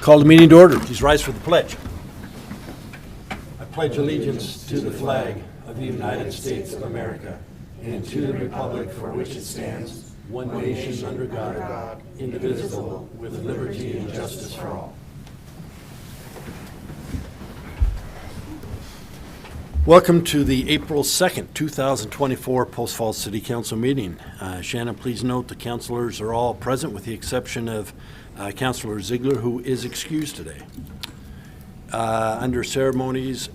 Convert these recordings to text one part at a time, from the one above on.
Call the meeting to order. Please rise for the pledge. I pledge allegiance to the flag of the United States of America and to the republic for which it stands, one nation under God, indivisible, with liberty and justice for all. Welcome to the April 2nd, 2024 Post Falls City Council meeting. Shannon, please note the councilors are all present with the exception of Councilor Ziegler, who is excused today. Under ceremonies,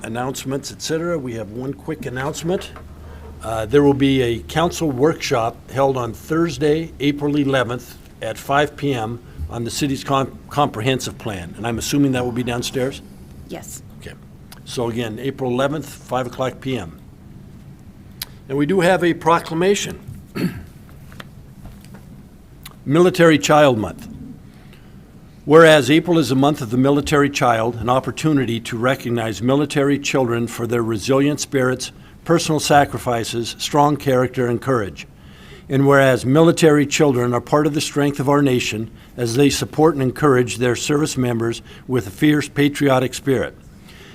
announcements, etc., we have one quick announcement. There will be a council workshop held on Thursday, April 11th at 5 p.m. on the city's comprehensive plan, and I'm assuming that will be downstairs? Yes. Okay. So again, April 11th, 5 o'clock p.m. And we do have a proclamation. Military Child Month. Whereas April is a month of the military child, an opportunity to recognize military children for their resilient spirits, personal sacrifices, strong character, and courage. And whereas military children are part of the strength of our nation as they support and encourage their service members with a fierce patriotic spirit.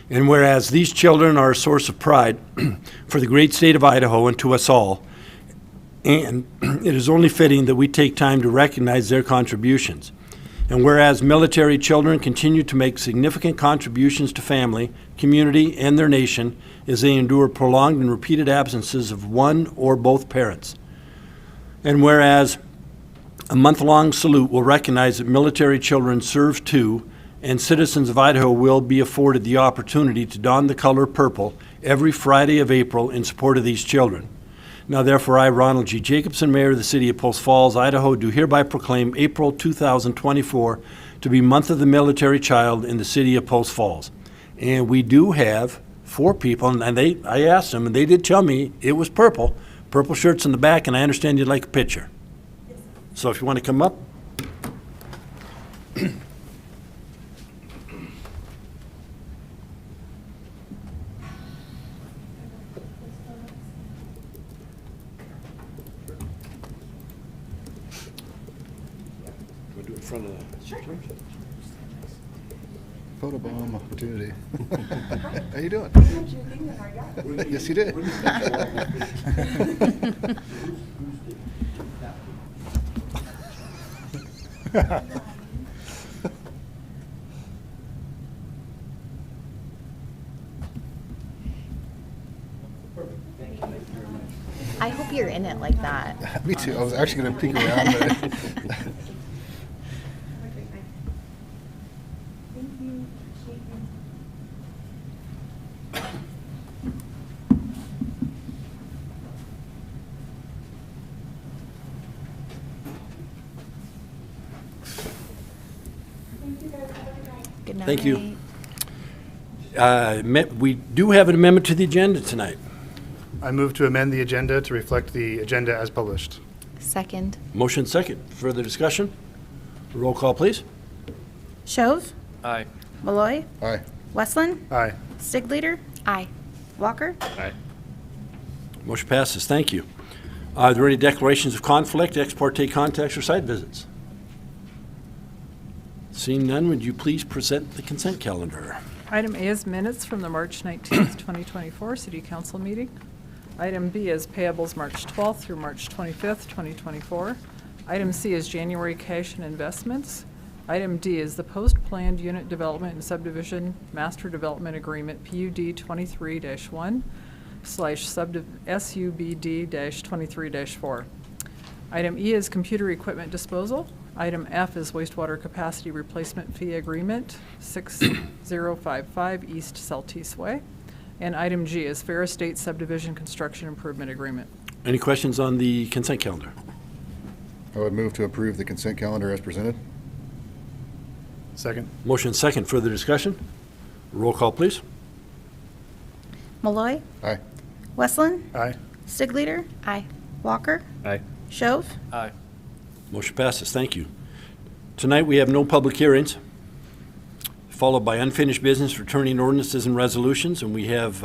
And whereas these children are a source of pride for the great state of Idaho and to us all, and it is only fitting that we take time to recognize their contributions. And whereas military children continue to make significant contributions to family, community, and their nation as they endure prolonged and repeated absences of one or both parents. And whereas a month-long salute will recognize that military children serve too, and citizens of Idaho will be afforded the opportunity to don the color purple every Friday of April in support of these children. Now therefore, I, Ronald G. Jacobson, Mayor of the City of Post Falls, Idaho, do hereby proclaim April 2024 to be Month of the Military Child in the City of Post Falls. And we do have 4 people, and I asked them, and they did tell me it was purple. Purple shirts in the back, and I understand you'd like a picture. So if you want to come up. Front of the Sure. Photobomb opportunity. How you doing? Good. Yes, you did. I hope you're in it like that. Me too. I was actually going to peek around, but Good night. Thank you. We do have an amendment to the agenda tonight. I move to amend the agenda to reflect the agenda as published. Second. Motion second. Further discussion? Roll call, please. Shove, Aye. Malloy, aye. Westland, Aye. Stigleader, Aye. Walker. Aye. Motion passes. Thank you. Are there any declarations of conflict, ex parte contacts, or site visits? Seeing none, would you please present the consent calendar? Item A is minutes from the March 19th, 2024 City Council meeting. Item B is payables March 12th through March 25th, 2024. Item C is January cash and investments. Item D is the post-planned unit development and subdivision master development agreement PUD 23-1 / SUBD-23-4. Item E is computer equipment disposal. Item F is wastewater capacity replacement fee agreement, 6055 East Celtice Way. And item G is Fair Estate subdivision construction improvement agreement. Any questions on the consent calendar? I would move to approve the consent calendar as presented. Second. Motion second. Further discussion? Roll call, please. Malloy, Aye. Westland, Aye. Stigleader, Aye. Walker, Aye. Shove. Aye. Motion passes. Thank you. Tonight, we have no public hearings, followed by unfinished business, returning ordinances and resolutions, and we have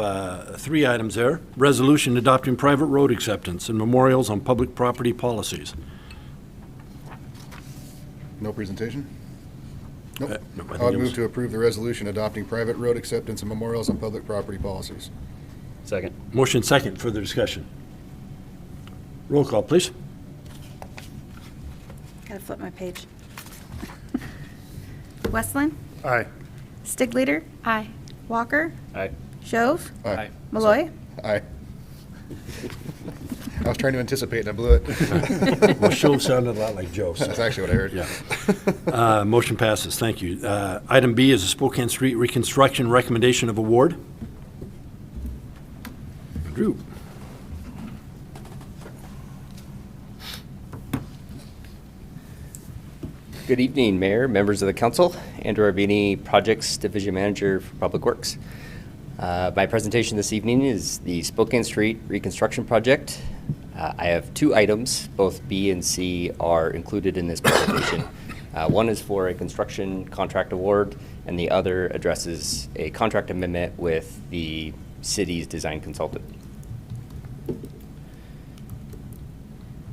3 items there. Resolution adopting private road acceptance and memorials on public property policies. No presentation? Nope. No, I think I would it move was- to approve the resolution adopting private road acceptance and memorials and public property policies. Second. Motion second, further discussion. Roll call, please. Gotta flip my page. Westland, Aye. Stigleader, Aye. Walker, Aye. Shove, Aye. Malloy. Aye. I was trying to anticipate and I blew it. Well, Shove sounded a lot like Joe. so- That's actually what I heard. Yeah. Motion passes, thank you. Item B is the Spokane Street Reconstruction Recommendation of Award. Drew. Good evening, Mayor, members of the council. Andrew Arbini, Projects Division Manager for Public Works. My presentation this evening is the Spokane Street Reconstruction Project. I have two items, both B and C are included in this presentation. One is for a construction contract award, and the other addresses a contract amendment with the city's design consultant.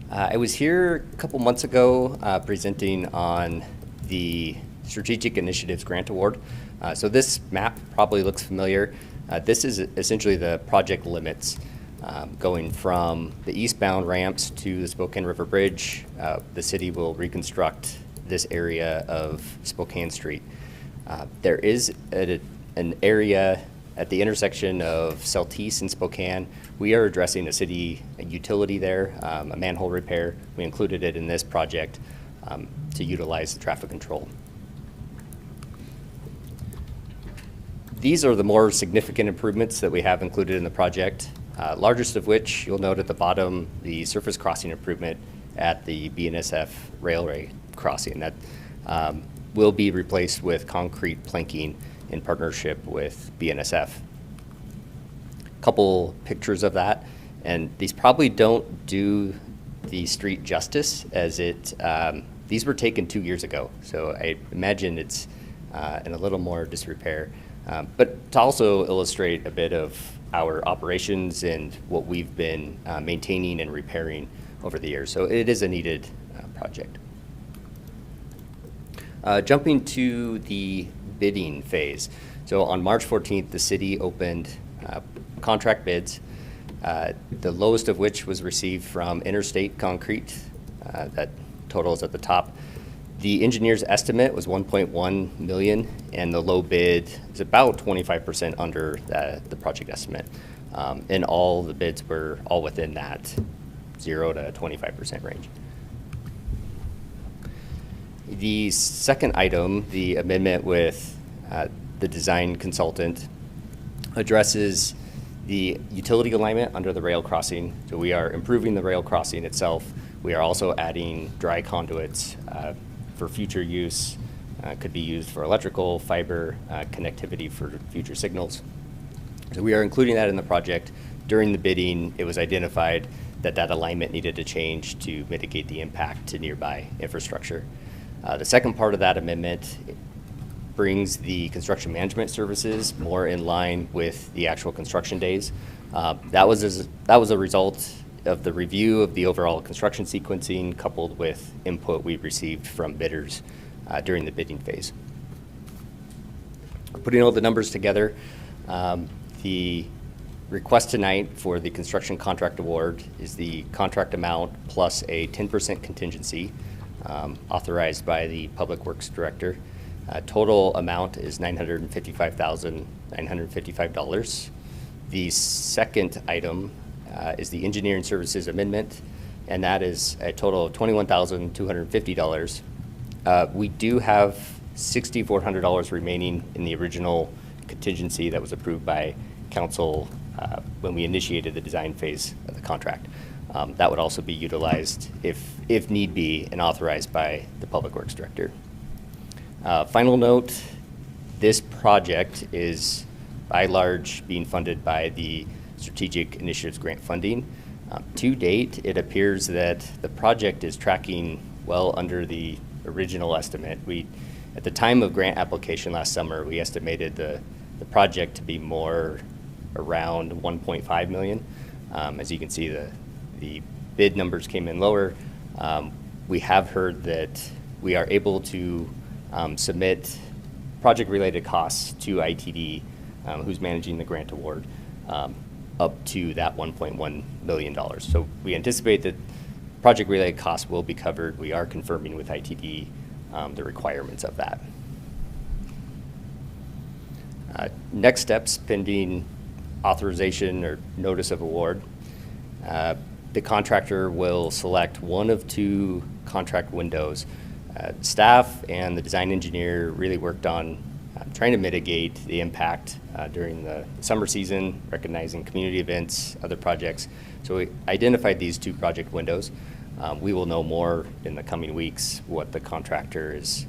I was here a couple months ago presenting on the Strategic Initiatives Grant Award. So this map probably looks familiar. This is essentially the project limits going from the eastbound ramps to the Spokane River Bridge. The city will reconstruct this area of Spokane Street. There is an area at the intersection of Celtice and Spokane. We are addressing a city utility there, a manhole repair. We included it in this project to utilize the traffic control. These are the more significant improvements that we have included in the project, largest of which you'll note at the bottom, the surface crossing improvement at the BNSF railway crossing that will be replaced with concrete planking in partnership with BNSF. Couple pictures of that, and these probably don't do the street justice as these were taken 2 years ago, so I imagine it's in a little more disrepair. But to also illustrate a bit of our operations and what we've been maintaining and repairing over the years. So it is a needed project. Jumping to the bidding phase. So on March 14th, the city opened contract bids, the lowest of which was received from Interstate Concrete. That total is at the top. The engineer's estimate was $1.1 million, and the low bid is about 25% under the project estimate. And all the bids were all within that 0 to 25% range. The second item, the amendment with the design consultant, addresses the utility alignment under the rail crossing. So we are improving the rail crossing itself. We are also adding dry conduits for future use. Could be used for electrical, fiber, connectivity for future signals. So we are including that in the project. During the bidding, it was identified that that alignment needed to change to mitigate the impact to nearby infrastructure. The second part of that amendment brings the construction management services more in line with the actual construction days. That was a result of the review of the overall construction sequencing coupled with input we received from bidders during the bidding phase. Putting all the numbers together, the request tonight for the construction contract award is the contract amount plus a 10% contingency authorized by the Public Works Director. Total amount is $955,955. The second item is the engineering services amendment, and that is a total of $21,250. We do have $6,400 remaining in the original contingency that was approved by council when we initiated the design phase of the contract. That would also be utilized if need be and authorized by the Public Works Director. Final note, this project is by large being funded by the Strategic Initiatives Grant funding. To date, it appears that the project is tracking well under the original estimate. At the time of grant application last summer, we estimated the project to be more around 1.5 million. As you can see, the bid numbers came in lower. We have heard that we are able to submit project-related costs to ITD, who's managing the grant award, up to that $1.1 million. So we anticipate that project-related costs will be covered. We are confirming with ITD the requirements of that. Next steps pending authorization or notice of award. The contractor will select one of two contract windows. Staff and the design engineer really worked on trying to mitigate the impact during the summer season, recognizing community events, other projects. So we identified these two project windows. We will know more in the coming weeks what the contractor is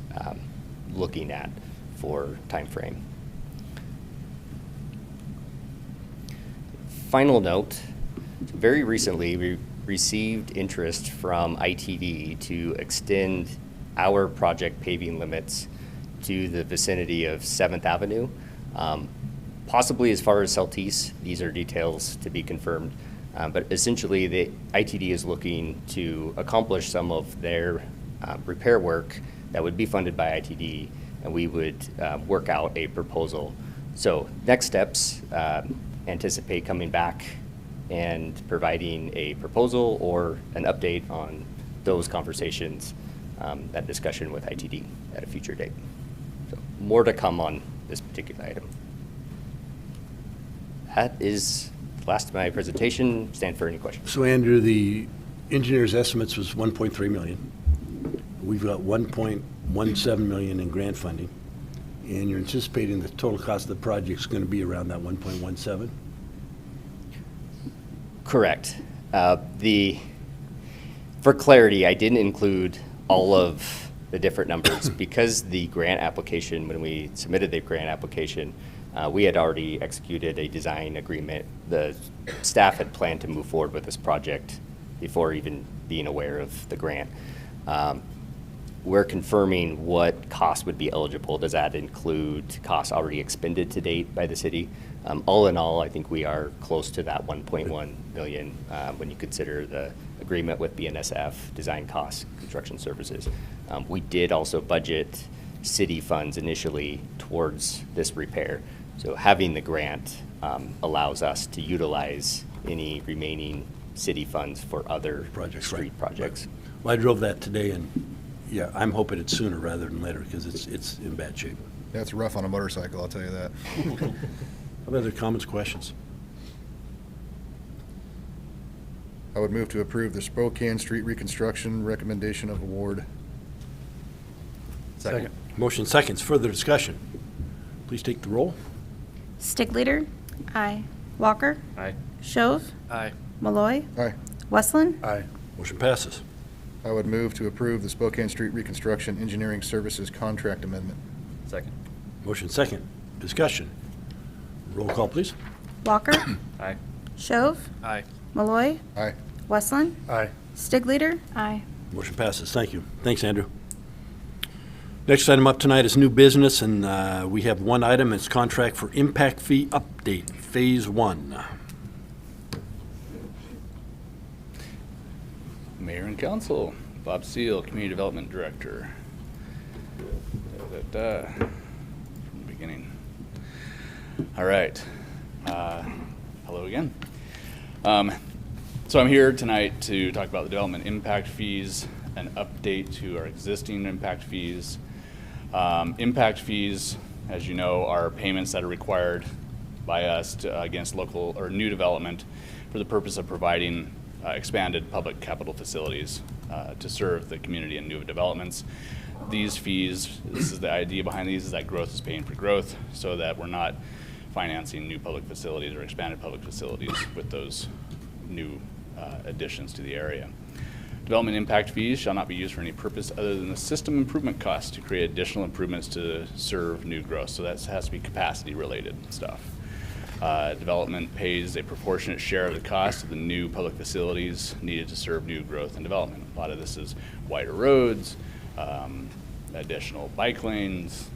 looking at for time frame. Final note, very recently we received interest from ITD to extend our project paving limits to the vicinity of 7th Avenue, possibly as far as Celtice. These are details to be confirmed. But essentially, the ITD is looking to accomplish some of their repair work that would be funded by ITD, and we would work out a proposal. So next steps, anticipate coming back and providing a proposal or an update on those conversations, that discussion with ITD at a future date. So more to come on this particular item. That is the last of my presentation. Stand for any questions. So Andrew, the engineer's estimates was 1.3 million. We've got 1.17 million in grant funding, and you're anticipating the total cost of the project is going to be around that 1.17? Correct. For clarity, I didn't include all of the different numbers because the grant application, when we submitted the grant application, we had already executed a design agreement. The staff had planned to move forward with this project before even being aware of the grant. We're confirming what costs would be eligible. Does that include costs already expended to date by the city? All in all, I think we are close to that 1.1 million when you consider the agreement with BNSF, design costs, construction services. We did also budget city funds initially towards this repair. So having the grant allows us to utilize any remaining city funds for other street projects. Well, I drove that today, and yeah, I'm hoping it's sooner rather than later because it's in bad shape. That's rough on a motorcycle, I'll tell you that. Other comments, questions? I would move to approve the Spokane Street Reconstruction Recommendation of Award. Second. Motion seconds. Further discussion. Please take the roll. Stigliter, Aye. Walker, Aye. Shove, Aye. Malloy, Aye. Westland, Aye. Motion passes. I would move to approve the Spokane Street Reconstruction Engineering Services Contract Amendment. Second. Motion second. Discussion. Roll call, please. Walker, Aye. Shove, Aye. Malloy, Aye. Westland, Aye. Stigliter, Aye. Motion passes. Thank you. Thanks, Andrew. Next item up tonight is new business, and we have one item. It's contract for impact fee update, Phase 1. Mayor and Council, Bob Seal, Community Development Director. From the beginning. All right. Hello again. So I'm here tonight to talk about the development impact fees, an update to our existing impact fees. Impact fees, as you know, are payments that are required by us against local or new development for the purpose of providing expanded public capital facilities to serve the community and new developments. These fees, this is the idea behind these, is that growth is paying for growth so that we're not financing new public facilities or expanded public facilities with those new additions to the area. Development impact fees shall not be used for any purpose other than the system improvement costs to create additional improvements to serve new growth. So that has to be capacity related stuff. Development pays a proportionate share of the cost of the new public facilities needed to serve new growth and development. A lot of this is wider roads, additional bike lanes,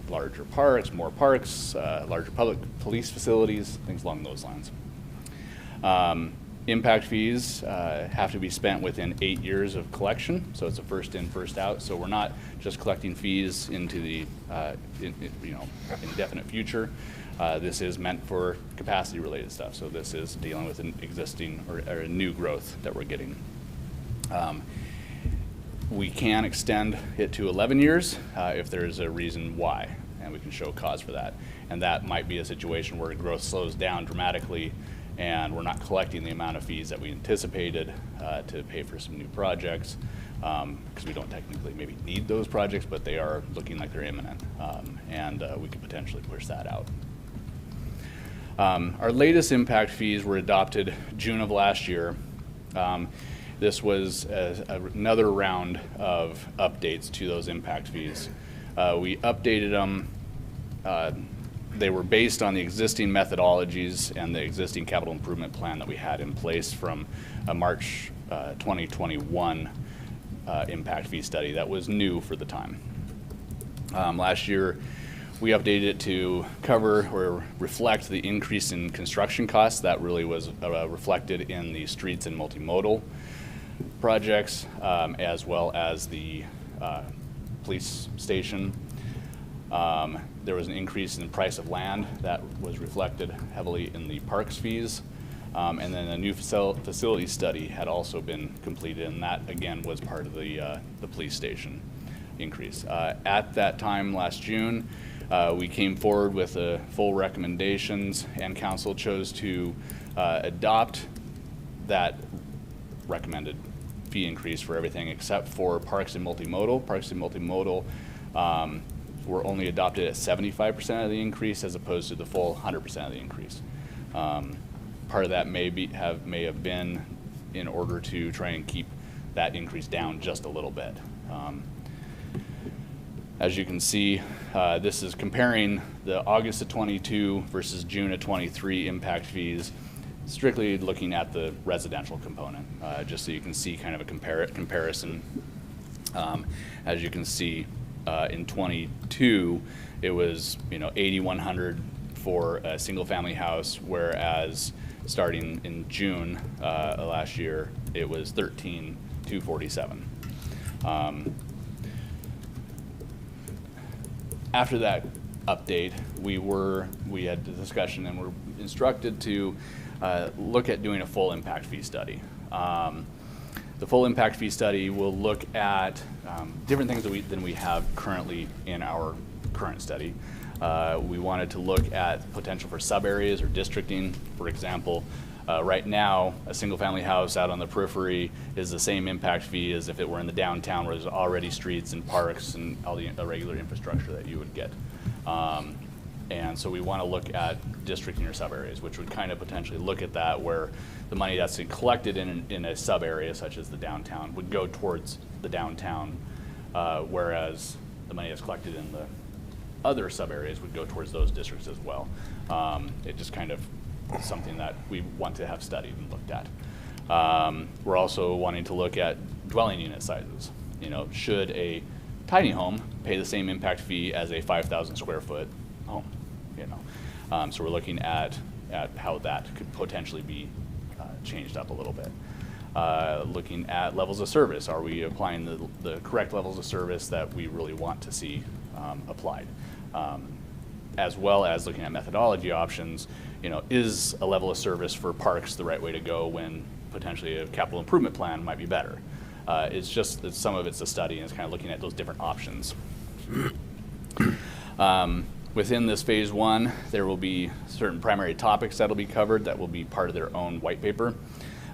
larger parks, more parks, larger public police facilities, things along those lines. Impact fees have to be spent within 8 years of collection, so it's a first in, first out. So we're not just collecting fees into the indefinite future. This is meant for capacity-related stuff. So this is dealing with an existing or a new growth that we're getting. We can extend it to 11 years if there's a reason why, and we can show cause for that. And that might be a situation where growth slows down dramatically and we're not collecting the amount of fees that we anticipated to pay for some new projects, because we don't technically maybe need those projects, but they are looking like they're imminent, and we could potentially push that out. Our latest impact fees were adopted June of last year. This was another round of updates to those impact fees. We updated them. They were based on the existing methodologies and the existing capital improvement plan that we had in place from a March 2021 impact fee study that was new for the time. Last year, we updated it to cover or reflect the increase in construction costs that really was reflected in the streets and multimodal projects, as well as the police station. There was an increase in the price of land that was reflected heavily in the parks fees. And then a new facility study had also been completed, and that again was part of the police station increase. At that time last June, we came forward with full recommendations, and council chose to adopt that recommended fee increase for everything except for parks and multimodal. Parks and multimodal were only adopted at 75% of the increase as opposed to the full 100% of the increase. Part of that may have been in order to try and keep that increase down just a little bit. As you can see, this is comparing the August of 22 versus June of 23 impact fees, strictly looking at the residential component, just so you can see kind of a comparison. As you can see, in 22, it was $8,100 for a single-family house, whereas starting in June last year, it was $13,247. After that update, we had the discussion and were instructed to look at doing a full impact fee study. The full impact fee study will look at different things than we have currently in our current study. We wanted to look at potential for sub-areas or districting. For example, right now, a single-family house out on the periphery is the same impact fee as if it were in the downtown, where there's already streets and parks and all the regular infrastructure that you would get. And so we want to look at districting or sub-areas, which would kind of potentially look at that, where the money that's collected in a sub-area, such as the downtown, would go towards the downtown, whereas the money that's collected in the other sub-areas would go towards those districts as well. It just kind of something that we want to have studied and looked at. We're also wanting to look at dwelling unit sizes. Should a tiny home pay the same impact fee as a 5,000 square foot home? So we're looking at how that could potentially be changed up a little bit. Looking at levels of service. Are we applying the correct levels of service that we really want to see applied? As well as looking at methodology options. Is a level of service for parks the right way to go when potentially a capital improvement plan might be better? It's just that some of it's a study, and it's kind of looking at those different options. Within this phase one, there will be certain primary topics that will be covered that will be part of their own white paper,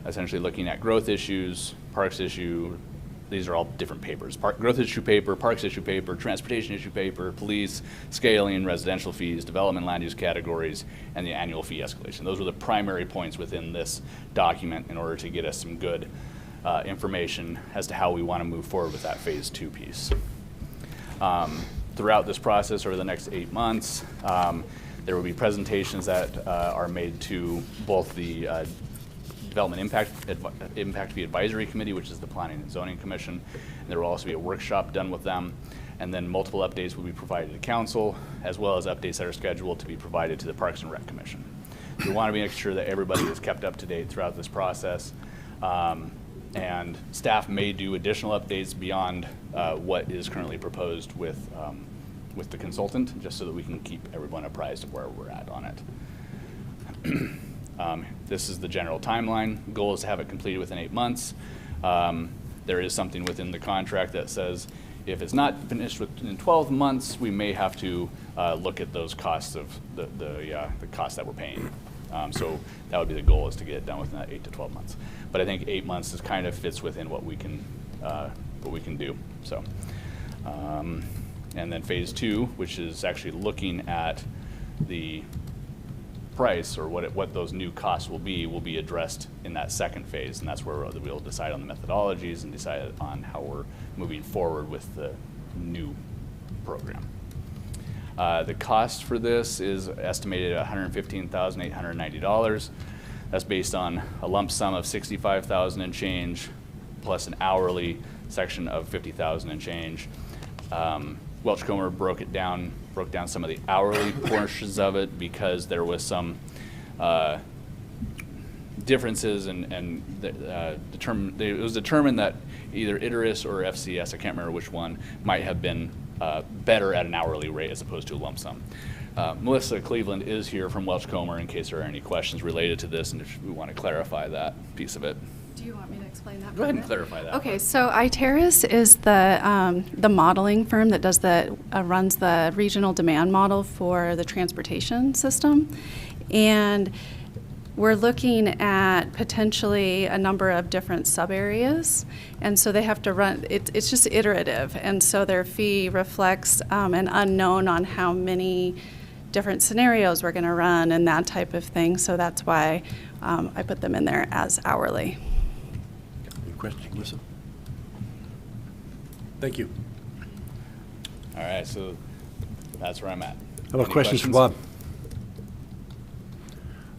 essentially looking at growth issues, parks issue. These are all different papers. Growth issue paper, parks issue paper, transportation issue paper, police, scaling, residential fees, development land use categories, and the annual fee escalation. Those were the primary points within this document in order to get us some good information as to how we want to move forward with that phase two piece. Throughout this process over the next 8 months, there will be presentations that are made to both the Development Impact Fee Advisory Committee, which is the Planning and Zoning Commission. And there will also be a workshop done with them. And then multiple updates will be provided to council, as well as updates that are scheduled to be provided to the Parks and Rec Commission. we want to make sure that everybody is kept up to date throughout this process. And staff may do additional updates beyond what is currently proposed with the consultant, just so that we can keep everyone apprised of where we're at on it. This is the general timeline. Goal is to have it completed within 8 months. There is something within the contract that says if it's not finished within 12 months, we may have to look at those costs of the costs that we're paying. So that would be the goal, is to get it done within that 8 to 12 months. But I think 8 months is kind of fits within what we can do. So, and then phase 2, which is actually looking at the price, or what those new costs will be addressed in that second phase, and that's where we'll decide on the methodologies and decide on how we're moving forward with the new program. The cost for this is estimated at $115,890. That's based on a lump sum of $65,000 and change, plus an hourly section of $50,000 and change. Welch-Comer broke down some of the hourly portions of it, because there was some differences, and it was determined that either ITERIS or FCS, I can't remember which one, might have been better at an hourly rate as opposed to a lump sum. Melissa Cleveland is here from Welch-Comer in case there are any questions related to this, and if we want to clarify that piece of it. Do you want me to explain that? Go ahead and clarify that. Okay, so Iteris is the modeling firm that does runs the regional demand model for the transportation system, and we're looking at potentially a number of different sub-areas, and so they have to run, it's just iterative, and so their fee reflects an unknown on how many different scenarios we're going to run and that type of thing, so that's why I put them in there as hourly. Any questions, Melissa? Thank you. All right, so that's where I'm at. How about Any questions for Bob?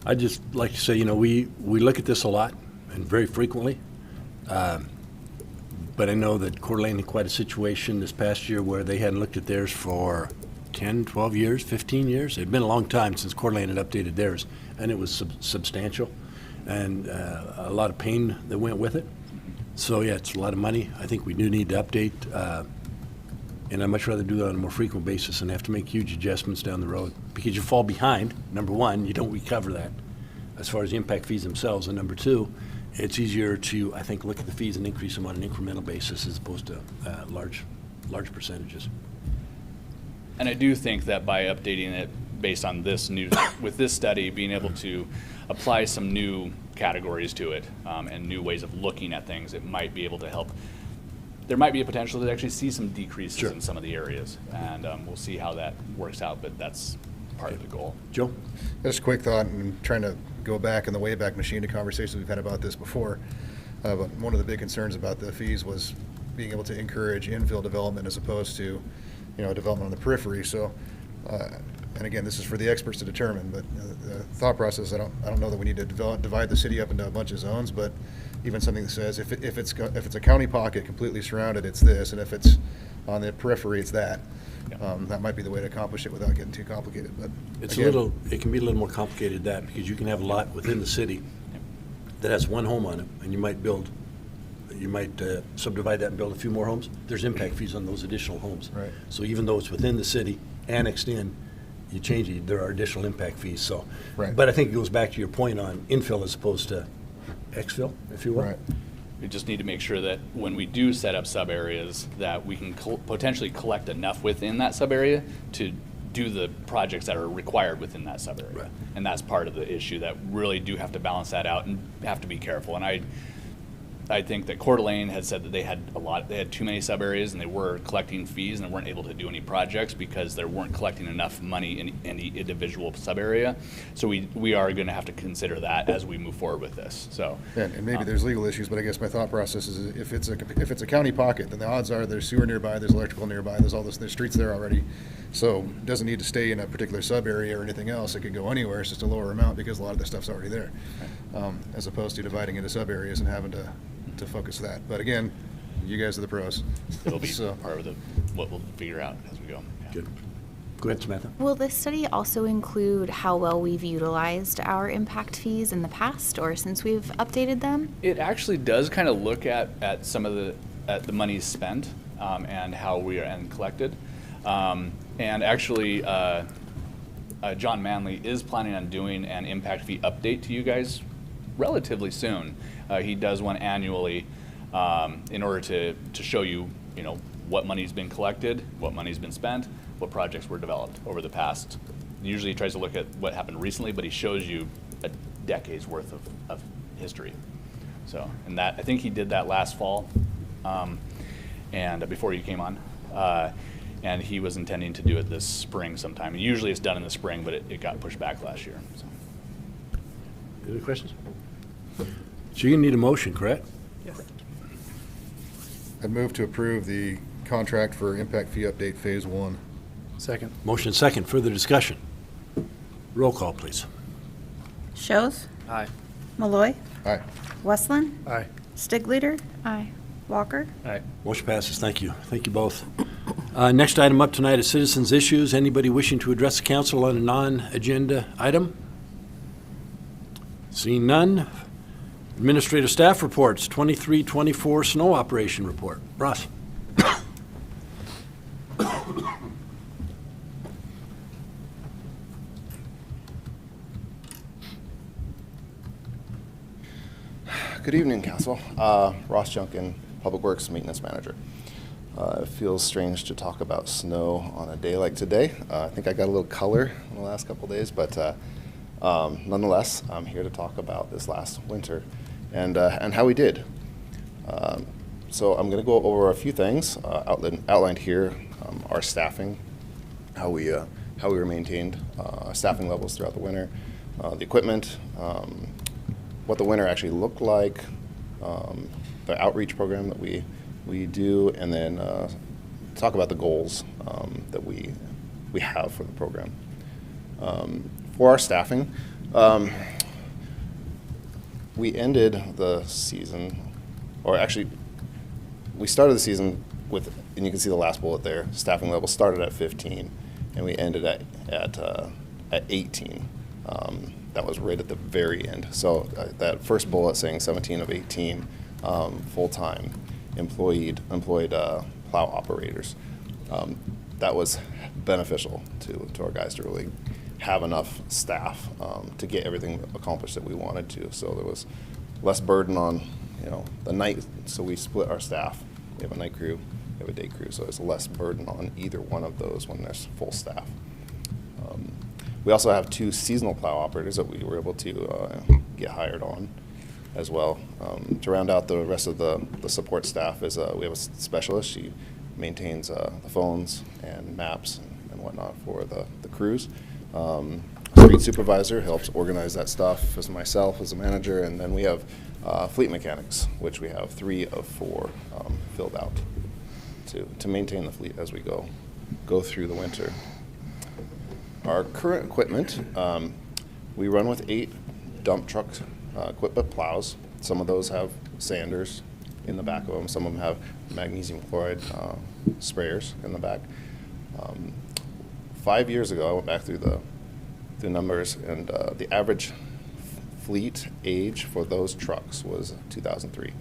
I'd just like to say, we look at this a lot and very frequently, but I know that Coeur d'Alene had quite a situation this past year where they hadn't looked at theirs for 10, 12 years, 15 years. It had been a long time since Coeur d'Alene had updated theirs, and it was substantial, and a lot of pain that went with it. So yeah, it's a lot of money. I think we do need to update, and I'd much rather do that on a more frequent basis and have to make huge adjustments down the road, because you fall behind. Number one, you don't recover that as far as the impact fees themselves, and number two, it's easier to, I think, look at the fees and increase them on an incremental basis as opposed to large percentages. And I do think that by updating it based on this with this study, being able to apply some new categories to it and new ways of looking at things, it might be able to help. There might be a potential to actually see some decreases in some of the areas, and we'll see how that works out, but that's part of the goal. Joe? Just a quick thought, and trying to go back in the Wayback Machine to conversations we've had about this before. But one of the big concerns about the fees was being able to encourage infill development as opposed to, development on the periphery. So, and again, this is for the experts to determine. But the thought process, I don't know that we need to divide the city up into a bunch of zones. But even something that says if it's a county pocket completely surrounded, it's this, and if it's on the periphery, it's that. That might be the way to accomplish it without getting too complicated. But It can be a little more complicated than that, because you can have a lot within the city that has one home on it, and you might subdivide that and build a few more homes. There's impact fees on those additional homes. Right. So even though it's within the city, annexed in, you change it, there are additional impact fees. So, Right. But I think it goes back to your point on infill as opposed to exfill, if you will. Right. We just need to make sure that when we do set up sub-areas, that we can potentially collect enough within that sub-area to do the projects that are required within that sub-area. Right. And that's part of the issue, that really do have to balance that out and have to be careful. And I think that Coeur d'Alene had said that they had too many sub-areas, and they were collecting fees and they weren't able to do any projects because they weren't collecting enough money in any individual sub-area. So we are going to have to consider that as we move forward with this. So And maybe there's legal issues, but I guess my thought process is if it's a county pocket, then the odds are there's sewer nearby, there's electrical nearby, there's streets there already. So it doesn't need to stay in a particular sub area or anything else. It could go anywhere. It's just a lower amount because a lot of the stuff's already there, as opposed to dividing into sub areas and having to focus that. But again, you guys are the pros. it'll be So- part of what we'll figure out as we go. Yeah. Good. Go ahead, Samantha. Will this study also include how well we've utilized our impact fees in the past or since we've updated them? It actually does kind of look at some of the monies spent and how we are and collected. And actually, John Manley is planning on doing an impact fee update to you guys relatively soon. He does one annually in order to show you, what money's been collected, what money's been spent, what projects were developed over the past. Usually he tries to look at what happened recently, but he shows you a decade's worth of history. So, and that, I think he did that last fall, and before you came on. And he was intending to do it this spring sometime. Usually it's done in the spring, but it got pushed back last year. So. Any questions? So you need a motion, correct? Yes. I'd move to approve the contract for impact fee update phase 1. Second. Motion second. Further discussion? Roll call, please. Schoaf, Aye. Malloy, Aye. Westland, Aye. Stigleader, Aye. Walker. Aye. Motion passes. Thank you. Thank you both. Next item up tonight is citizens' issues. Anybody wishing to address the council on a non-agenda item? Seeing none. Administrative staff reports, 23-24 snow operation report. Ross. Good evening, Council. Ross Junkin, Public Works Maintenance Manager. It feels strange to talk about snow on a day like today. I think I got a little color in the last couple days, but nonetheless, I'm here to talk about this last winter and how we did. So I'm going to go over a few things outlined here: our staffing, how we were maintained, staffing levels throughout the winter, the equipment. What the winter actually looked like, the outreach program that we do, and then talk about the goals that we have for the program. For our staffing, we ended the season, or actually, we started the season with, and you can see the last bullet there, staffing level started at 15, and we ended at 18. That was right at the very end. So that first bullet saying 17 of 18 full-time employed plow operators. That was beneficial to our guys to really have enough staff to get everything accomplished that we wanted to. So there was less burden on the night. So we split our staff. We have a night crew, we have a day crew. So there's less burden on either one of those when there's full staff. We also have 2 seasonal plow operators that we were able to get hired on as well. To round out the rest of the support staff is we have a specialist. She maintains the phones and maps and whatnot for the crews. A street supervisor helps organize that stuff as myself as a manager. And then we have fleet mechanics, which we have 3 of 4 filled out to maintain the fleet as we go through the winter. Our current equipment, we run with 8 dump truck equipment plows. Some of those have sanders in the back of them. Some of them have magnesium chloride sprayers in the back. 5 years ago, I went back through the numbers, and the average fleet age for those trucks was 2003.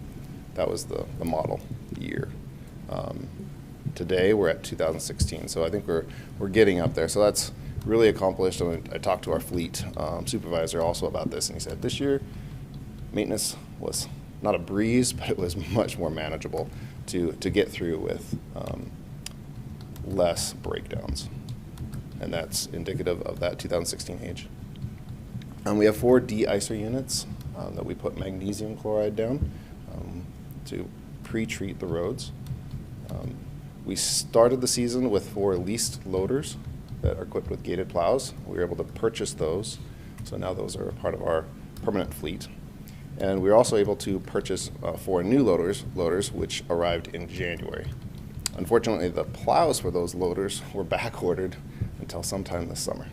That was the model year. Today, we're at 2016, so I think we're getting up there. So that's really accomplished. And I talked to our fleet supervisor also about this, and he said this year maintenance was not a breeze, but it was much more manageable to get through with less breakdowns, and that's indicative of that 2016 age. We have 4 de-icer units that we put magnesium chloride down to pre-treat the roads. We started the season with 4 leased loaders that are equipped with gated plows. We were able to purchase those, so now those are a part of our permanent fleet. And we were also able to purchase 4 new loaders, which arrived in January. Unfortunately, the plows for those loaders were back ordered until sometime this summer.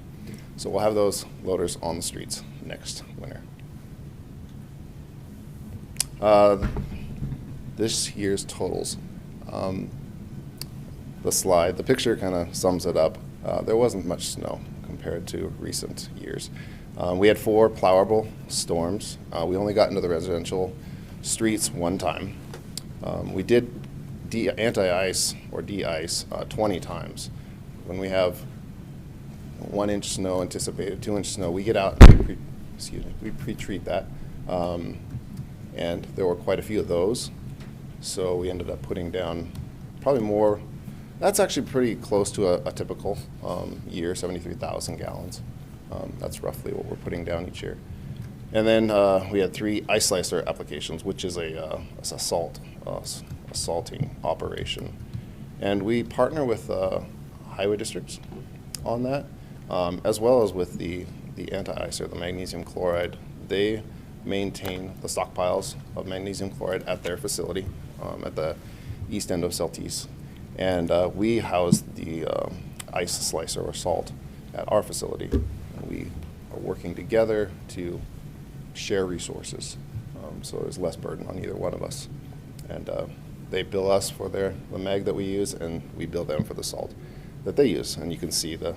So we'll have those loaders on the streets next winter. This year's totals. The slide, the picture kind of sums it up. there wasn't much snow compared to recent years. We had 4 plowable storms. We only got into the residential streets one time. We did anti-ice or de-ice 20 times. When we have 1 inch snow anticipated, 2 inch snow, we get out and we pre-treat that. And there were quite a few of those. So we ended up putting down probably more. That's actually pretty close to a typical year, 73,000 gallons. That's roughly what we're putting down each year. And then we had 3 ice slicer applications, which is a salting operation. And we partner with highway districts on that, as well as with the anti-ice or the magnesium chloride. They maintain the stockpiles of magnesium chloride at their facility at the east end of Celtice. And we house the ice slicer or salt at our facility. And we are working together to share resources, so there's less burden on either one of us. And they bill us for the mag that we use, and we bill them for the salt that they use. And you can see the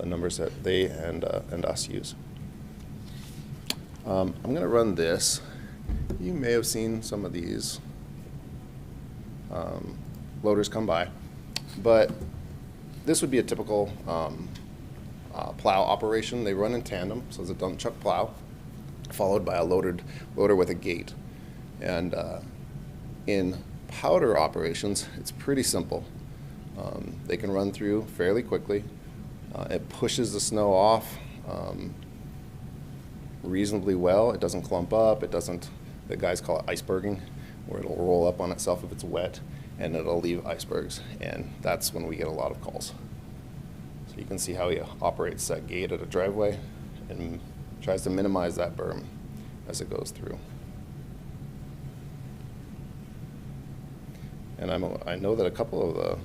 numbers that they and us use. I'm going to run this. You may have seen some of these loaders come by, but this would be a typical plow operation. They run in tandem, so it's a dump truck plow followed by a loader with a gate. And in powder operations, it's pretty simple. They can run through fairly quickly. It pushes the snow off reasonably well. It doesn't clump up. It doesn't, the guys call it iceberging, where it'll roll up on itself if it's wet, and it'll leave icebergs. And that's when we get a lot of calls. So you can see how he operates that gate at a driveway and tries to minimize that berm as it goes through. And I know that a couple of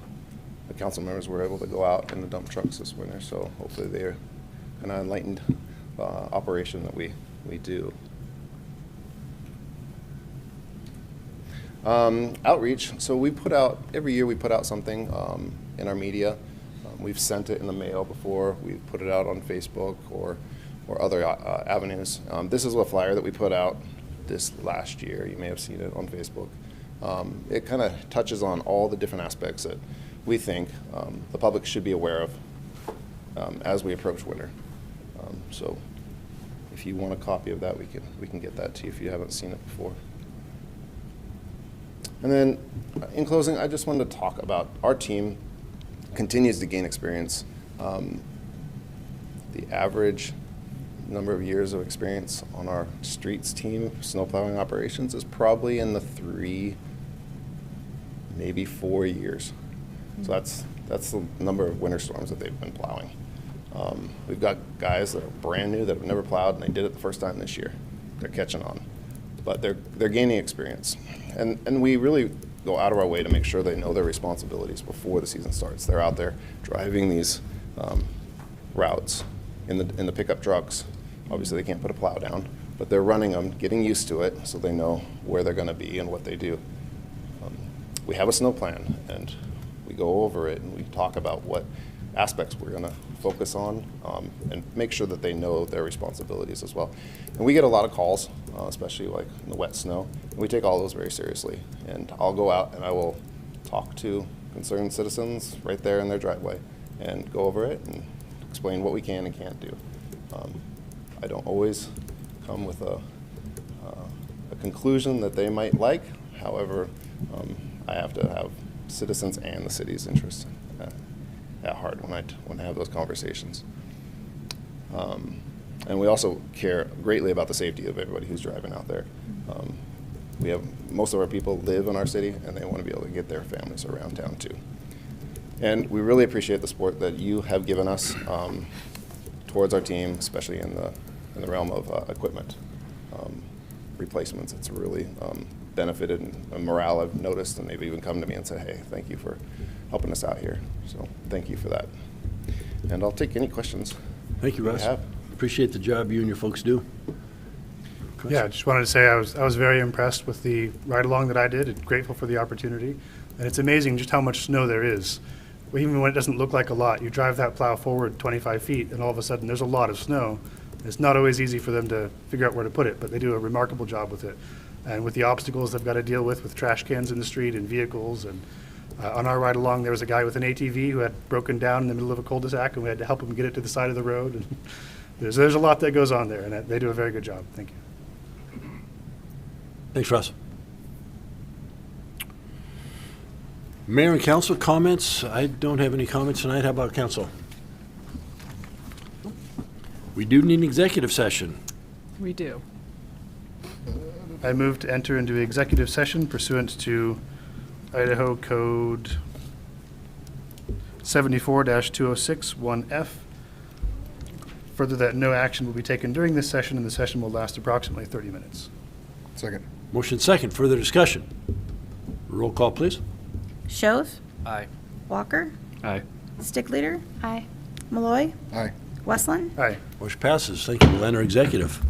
the council members were able to go out in the dump trucks this winter, so hopefully they're kind of enlightened operation that we do. Outreach, so we put out, every year we put out something in our media. We've sent it in the mail before. We've put it out on Facebook or other avenues. This is a flyer that we put out this last year. You may have seen it on Facebook. It kind of touches on all the different aspects that we think the public should be aware of as we approach winter. So if you want a copy of that, we can get that to you if you haven't seen it before. And then in closing, I just wanted to talk about our team continues to gain experience. The average number of years of experience on our streets team, snowplowing operations, is probably in the 3, maybe 4 years. So that's the number of winter storms that they've been plowing. We've got guys that are brand new that have never plowed, and they did it the first time this year. They're catching on, but they're gaining experience, and we really go out of our way to make sure they know their responsibilities before the season starts. They're out there driving these routes in the pickup trucks. Obviously, they can't put a plow down, but they're running them, getting used to it, so they know where they're going to be and what they do. We have a snow plan, and we go over it, and we talk about what aspects we're going to focus on and make sure that they know their responsibilities as well. And we get a lot of calls, especially like in the wet snow, and we take all those very seriously. And I'll go out and I will talk to concerned citizens right there in their driveway and go over it and explain what we can and can't do. I don't always come with a conclusion that they might like. However, I have to have citizens and the city's interest at heart when I have those conversations. And we also care greatly about the safety of everybody who's driving out there. We have most of our people live in our city, and they want to be able to get their families around town too. And we really appreciate the support that you have given us towards our team, especially in the realm of equipment replacements. It's really benefited and morale I've noticed, and they've even come to me and said, hey, thank you for helping us out here. So thank you for that. And I'll take any questions. Thank you, Russ. Appreciate the job you and your folks do. Yeah, I just wanted to say I was very impressed with the ride-along that I did, and grateful for the opportunity. And it's amazing just how much snow there is. even when it doesn't look like a lot, you drive that plow forward 25 feet, and all of a sudden, there's a lot of snow. It's not always easy for them to figure out where to put it, but they do a remarkable job with it. And with the obstacles they've got to deal with trash cans in the street and vehicles, and on our ride along, there was a guy with an ATV who had broken down in the middle of a cul-de-sac, and we had to help him get it to the side of the road. And there's a lot that goes on there, and they do a very good job. Thank you. Thanks, Russ. Mayor and council comments? I don't have any comments tonight. How about council? We do need an executive session. We do. I move to enter into executive session pursuant to Idaho Code 74-206-1F. Further, that no action will be taken during this session, and the session will last approximately 30 minutes. Second. Motion second. Further discussion? Roll call, please. Shove, Aye. Walker, Aye. Stickleader, Aye. Malloy, Aye. Westland. Aye. Motion passes. Thank you. We'll enter executive.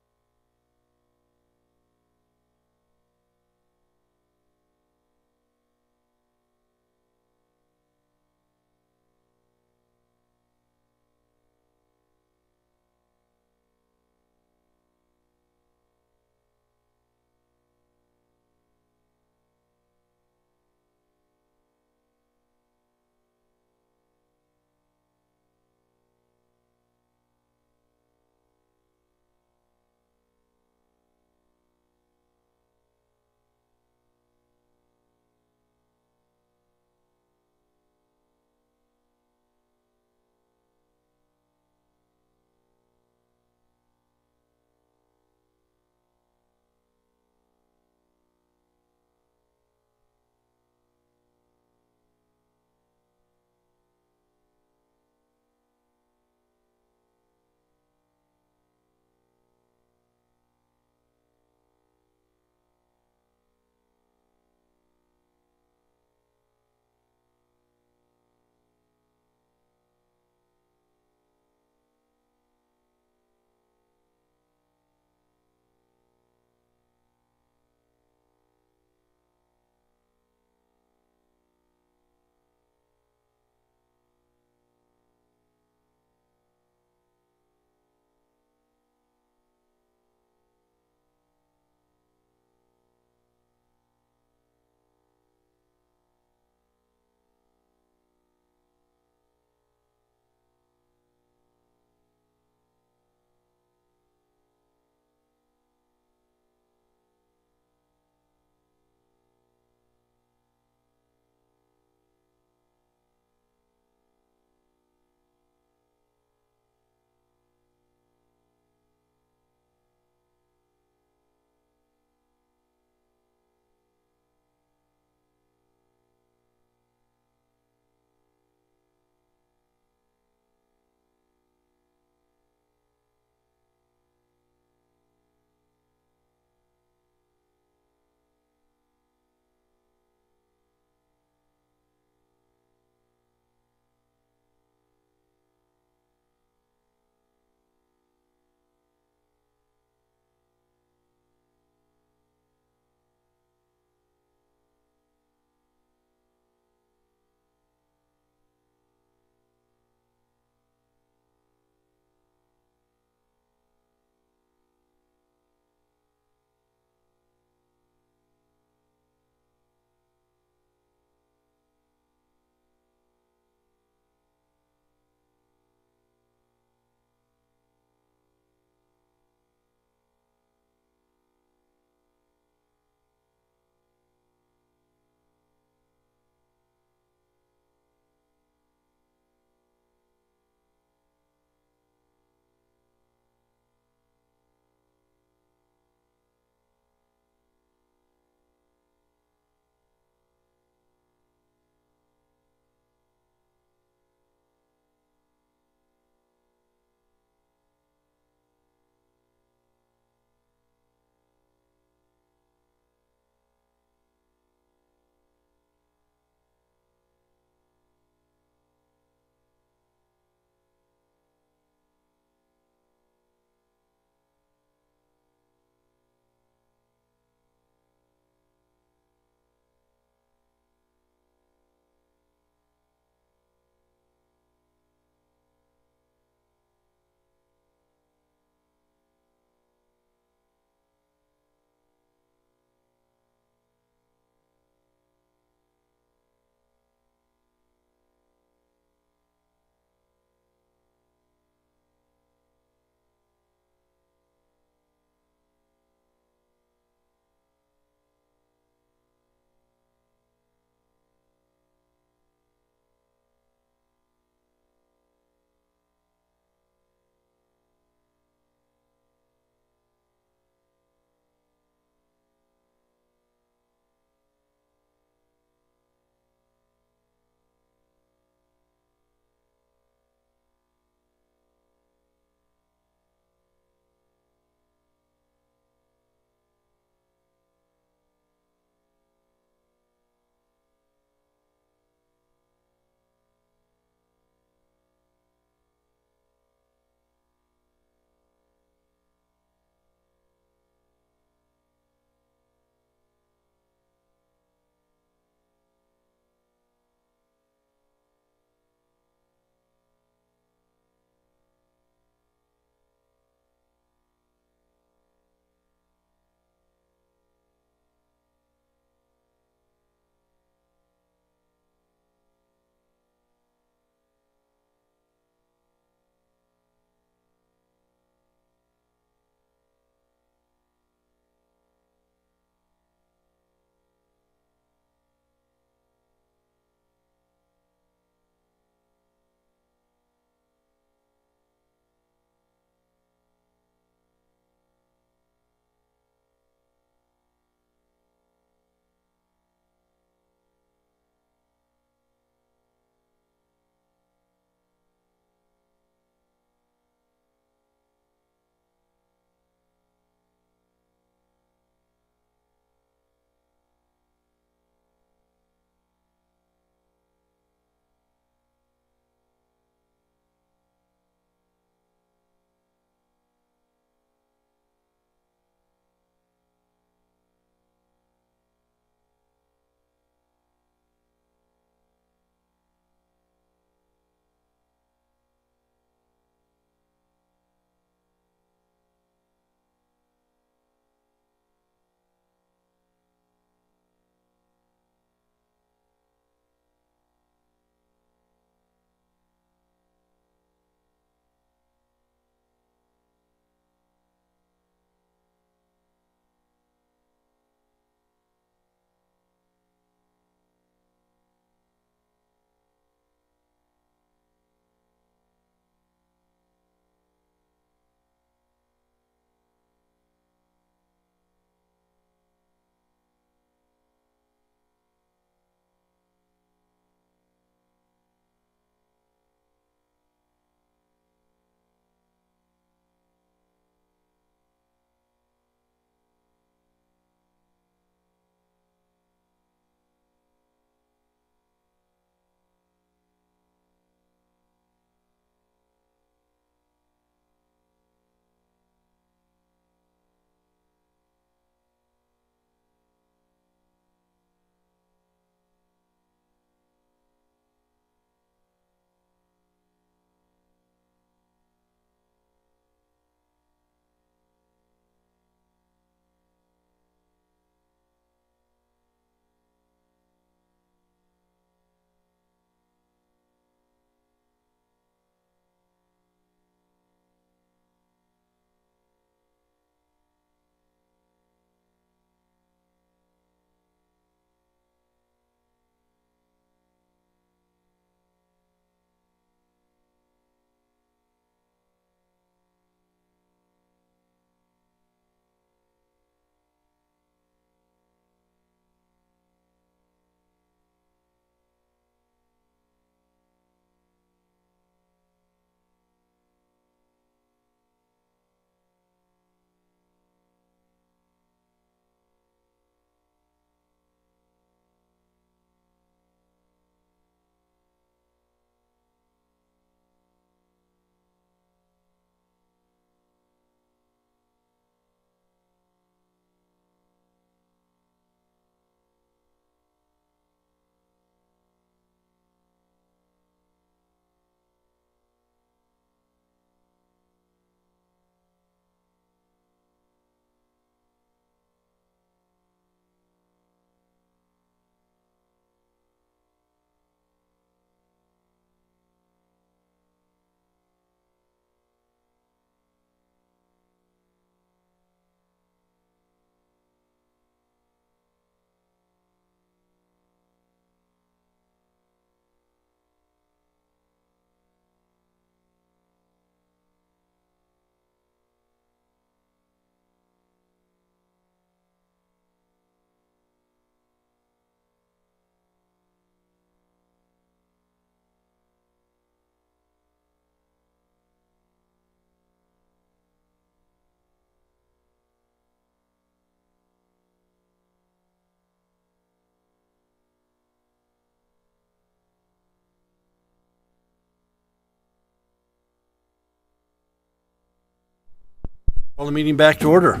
Call the meeting back to order.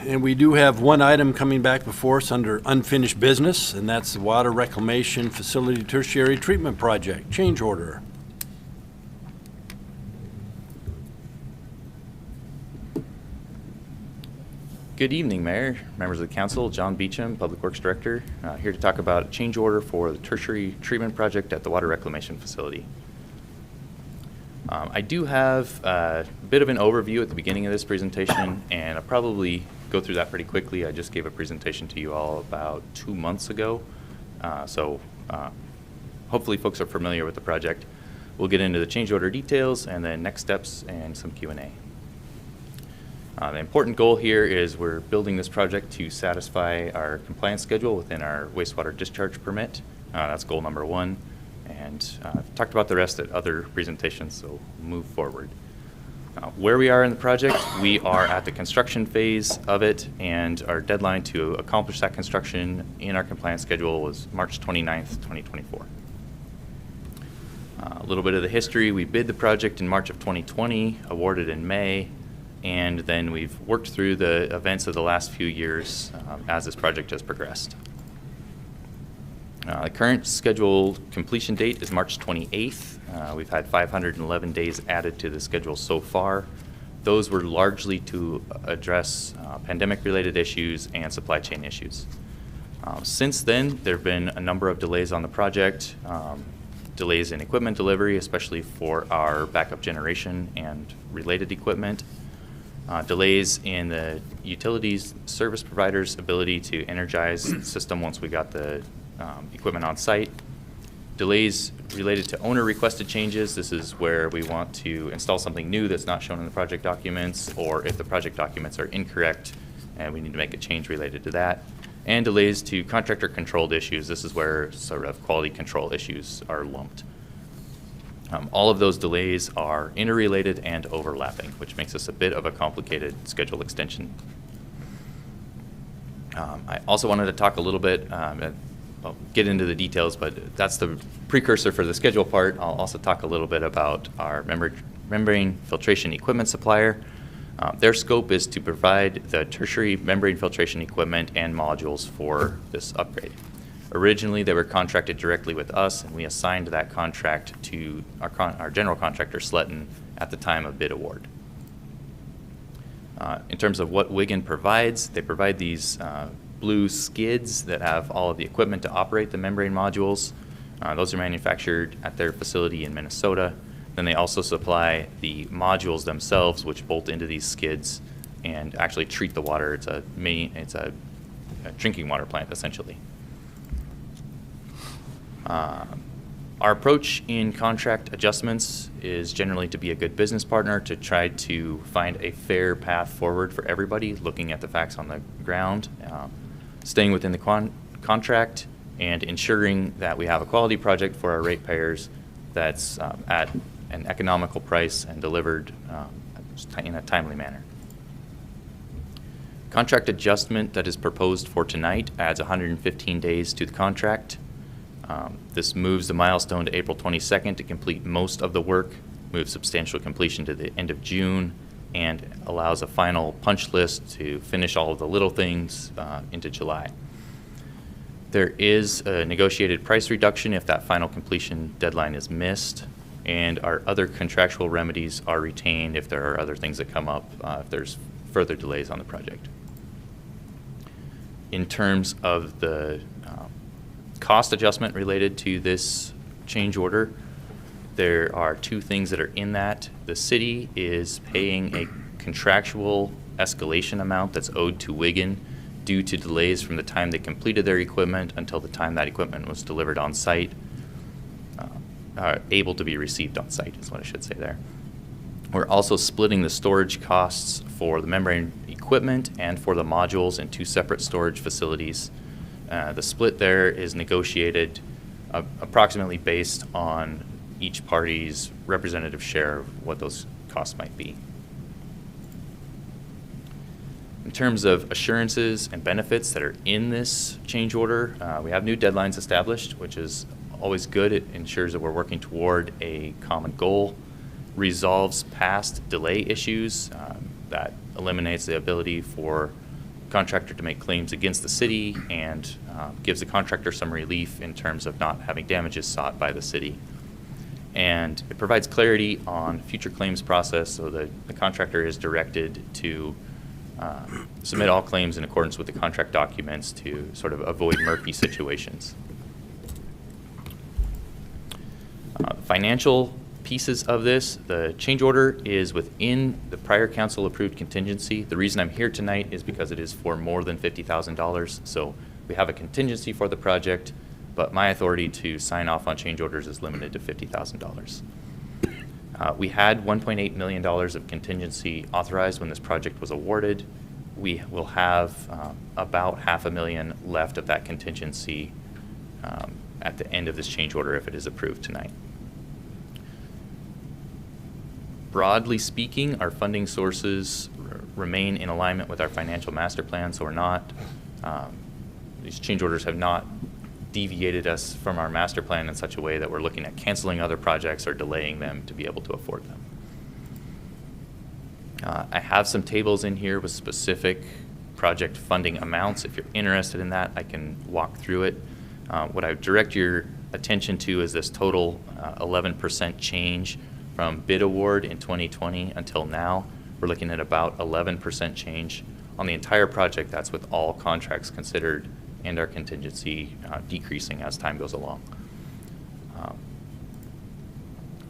And we do have one item coming back before us under unfinished business, and that's the Water Reclamation Facility Tertiary Treatment Project, change order. Good evening, Mayor, members of the council. John Beecham, Public Works Director, here to talk about a change order for the tertiary treatment project at the Water Reclamation Facility. I do have a bit of an overview at the beginning of this presentation, and I'll probably go through that pretty quickly. I just gave a presentation to you all about 2 months ago, so hopefully folks are familiar with the project. We'll get into the change order details and then next steps and some Q&A. The important goal here is we're building this project to satisfy our compliance schedule within our wastewater discharge permit. That's goal number 1. And I've talked about the rest at other presentations, so we'll move forward. Where we are in the project, we are at the construction phase of it, and our deadline to accomplish that construction in our compliance schedule was March 29th, 2024. A little bit of the history: we bid the project in March of 2020, awarded in May, and then we've worked through the events of the last few years as this project has progressed. The current scheduled completion date is March 28th. We've had 511 days added to the schedule so far. Those were largely to address pandemic-related issues and supply chain issues. Since then, there have been a number of delays on the project, delays in equipment delivery, especially for our backup generation and related equipment. Delays in the utilities service provider's ability to energize the system once we got the equipment on site. Delays related to owner requested changes. This is where we want to install something new that's not shown in the project documents, or if the project documents are incorrect and we need to make a change related to that. And delays to contractor controlled issues. This is where sort of quality control issues are lumped. All of those delays are interrelated and overlapping, which makes this a bit of a complicated schedule extension. I also wanted to talk a little bit, I'll get into the details, but that's the precursor for the schedule part. I'll also talk a little bit about our membrane filtration equipment supplier. Their scope is to provide the tertiary membrane filtration equipment and modules for this upgrade. Originally, they were contracted directly with us, and we assigned that contract to our general contractor, Sletten, at the time of bid award. In terms of what Wigan provides, they provide these blue skids that have all of the equipment to operate the membrane modules. Those are manufactured at their facility in Minnesota. Then they also supply the modules themselves, which bolt into these skids and actually treat the water. It's a drinking water plant, essentially. Our approach in contract adjustments is generally to be a good business partner, to try to find a fair path forward for everybody, looking at the facts on the ground, staying within the contract, and ensuring that we have a quality project for our ratepayers that's at an economical price and delivered in a timely manner. Contract adjustment that is proposed for tonight adds 115 days to the contract. This moves the milestone to April 22nd to complete most of the work, moves substantial completion to the end of June, and allows a final punch list to finish all of the little things into July. There is a negotiated price reduction if that final completion deadline is missed, and our other contractual remedies are retained if there are other things that come up, if there's further delays on the project. In terms of the cost adjustment related to this change order, there are two things that are in that. The city is paying a contractual escalation amount that's owed to Wigan due to delays from the time they completed their equipment until the time that equipment was delivered on site, able to be received on site is what I should say there. We're also splitting the storage costs for the membrane equipment and for the modules in two separate storage facilities. The split there is negotiated approximately based on each party's representative share of what those costs might be. In terms of assurances and benefits that are in this change order, we have new deadlines established, which is always good. It ensures that we're working toward a common goal. resolves past delay issues, that eliminates the ability for contractor to make claims against the city, and gives the contractor some relief in terms of not having damages sought by the city. And it provides clarity on future claims process, so that the contractor is directed to submit all claims in accordance with the contract documents to sort of avoid murky situations. Financial pieces of this, the change order is within the prior council approved contingency. The reason I'm here tonight is because it is for more than $50,000. So we have a contingency for the project, but my authority to sign off on change orders is limited to $50,000. We had $1.8 million of contingency authorized when this project was awarded. We will have about $500,000 left of that contingency at the end of this change order if it is approved tonight. Broadly speaking, our funding sources remain in alignment with our financial master plan, so we're not, these change orders have not deviated us from our master plan in such a way that we're looking at canceling other projects or delaying them to be able to afford them. I have some tables in here with specific project funding amounts. If you're interested in that, I can walk through it. What I direct your attention to is this total 11% change from bid award in 2020 until now. We're looking at about 11% change on the entire project. That's with all contracts considered and our contingency decreasing as time goes along.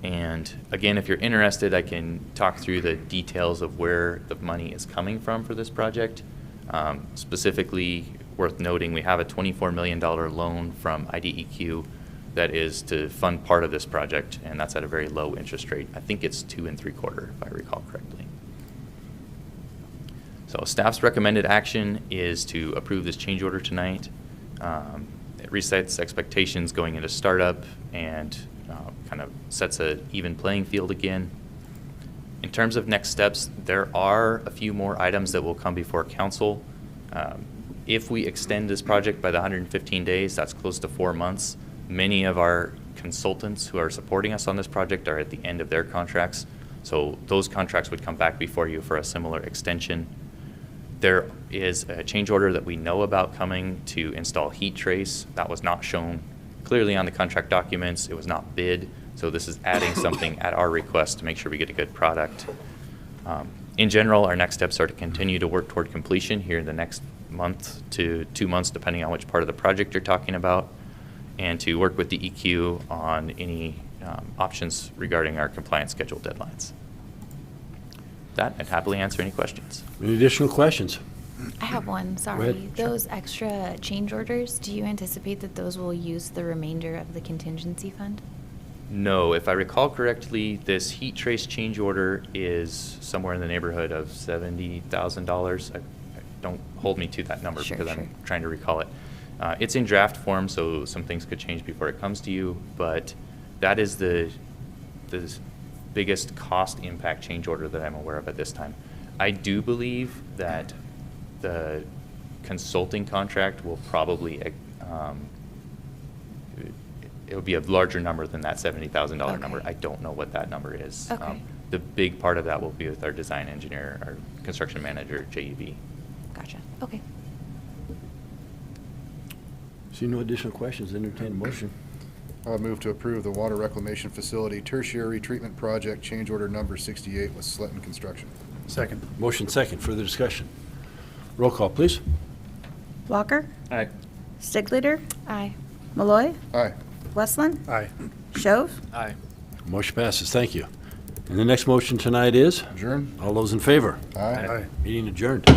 And again, if you're interested, I can talk through the details of where the money is coming from for this project. Specifically worth noting, we have a $24 million loan from IDEQ that is to fund part of this project, and that's at a very low interest rate. I think it's 2 3/4, if I recall correctly. So staff's recommended action is to approve this change order tonight. It resets expectations going into startup and kind of sets an even playing field again. In terms of next steps, there are a few more items that will come before council. If we extend this project by the 115 days, that's close to 4 months. Many of our consultants who are supporting us on this project are at the end of their contracts, so those contracts would come back before you for a similar extension. There is a change order that we know about coming to install heat trace. That was not shown clearly on the contract documents. It was not bid, so this is adding something at our request to make sure we get a good product. In general, our next steps are to continue to work toward completion here in the next month to 2 months, depending on which part of the project you're talking about, and to work with the EQ on any options regarding our compliance schedule deadlines. With that, I'd happily answer any questions. Any additional questions? I have one, sorry. ahead. Sure. Those extra change orders, do you anticipate that those will use the remainder of the contingency fund? No, if I recall correctly, this heat trace change order is somewhere in the neighborhood of $70,000. Don't hold me to that number Sure, because sure. I'm trying to recall it. It's in draft form, so some things could change before it comes to you, but that is the biggest cost impact change order that I'm aware of at this time. I do believe that the consulting contract will probably, it will be a larger number than that $70,000 Okay. number. I don't know what that number is. Okay. The big part of that will be with our design engineer, our construction manager, JEB. Gotcha, okay. See no additional questions, entertain a motion. I would move to approve the Water Reclamation Facility Tertiary Treatment Project Change Order Number 68 with Sletten Construction. Second. Motion second, further discussion. Roll call, please. Walker? Aye. Stigliter? Aye. Malloy? Aye. Westland? Aye. Shove? Aye. Motion passes, thank you. And the next motion tonight is? Adjourn? All those in favor? Aye. Aye. Meeting adjourned.